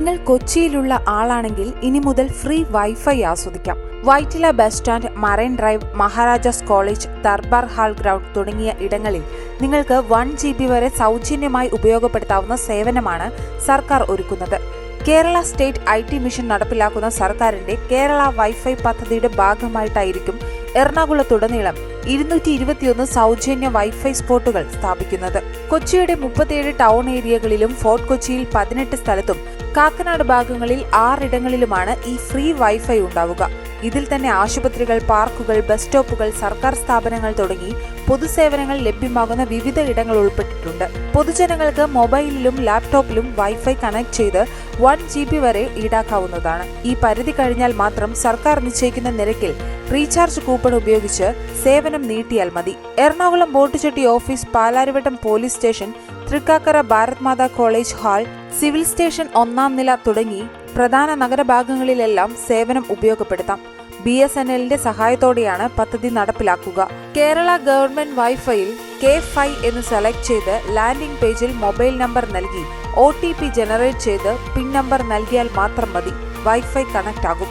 നിങ്ങൾ കൊച്ചിയിലുള്ള ആളാണെങ്കിൽ ഇനി മുതൽ ഫ്രീ വൈഫൈ ആസ്വദിക്കാം. Vyttila bus stand, Marine Drive, Maharajas College, Durbar Hall Ground തുടങ്ങിയ ഇടങ്ങളിൽ നിങ്ങൾക്ക് 1 GB വരെ സൗജന്യമായി ഉപയോഗപ്പെടുത്താവുന്ന സേവനമാണ് സർക്കാർ ഒരുക്കുന്നത്. കേരള സ്റ്റേറ്റ് IT മിഷൻ നടപ്പിലാക്കുന്ന സർക്കാരിന്റെ കേരള വൈഫൈ പദ്ധതിയുടെ ഭാഗമായിട്ടായിരിക്കും എറണാകുളത്തുടനീളം 221 സൗജന്യ വൈഫൈ സ്പോട്ടുകൾ സ്ഥാപിക്കുന്നത്. കൊച്ചിയുടെ 37 ടൗൺ ഏരിയകളിലും ഫോർട്ട് കൊച്ചിയിൽ 18 സ്ഥലത്തും കാക്കനാട് ഭാഗങ്ങളിൽ 6 ഇടങ്ങളിലുമാണ് ഈ ഫ്രീ വൈഫൈ ഉണ്ടാവുക. ഇതിൽ തന്നെ ആശുപത്രികൾ, പാർക്കുകൾ, ബസ് സ്റ്റോപ്പുകൾ, സർക്കാർ സ്ഥാപനങ്ങൾ തുടങ്ങി പൊതുസേവനങ്ങൾ ലഭ്യമാകുന്ന വിവിധ ഇടങ്ങൾ ഉൾപ്പെട്ടിട്ടുണ്ട്. പൊതുജനങ്ങൾക്ക് മൊബൈലിലും ലാപ്ടോപ്പിലും വൈഫൈ കണക്ട് ചെയ്ത് 1 GB വരെ ഈടാക്കാവുന്നതാണ്. ഈ പരിധി കഴിഞ്ഞാൽ മാത്രം സർക്കാർ നിശ്ചയിക്കുന്ന നിരക്കിൽ റീചാർജ് കൂപ്പൺ ഉപയോഗിച്ച് സേവനം നീട്ടിയാൽ മതി. എറണാകുളം ബോട്ടുചെട്ടി office, Palarivattom police station, Thrikkakara Bharat Mata college hall, civil station 1-ാം നില തുടങ്ങി പ്രധാന നഗരഭാഗങ്ങളിലെല്ലാം സേവനം ഉപയോഗപ്പെടുത്താം. BSNLന്റെ സഹായത്തോടെയാണ് പദ്ധതി നടപ്പിലാക്കുക. കേരള ഗവൺമെന്റ് വൈഫൈയിൽ K5 എന്ന് സെലക്ട് ചെയ്ത് ലാൻഡിംഗ് പേജിൽ മൊബൈൽ നമ്പർ നൽകി OTP ജനറേറ്റ് ചെയ്ത് പിൻ നമ്പർ നൽകിയാൽ മാത്രം മതി. വൈഫൈ കണക്ട് ആകും.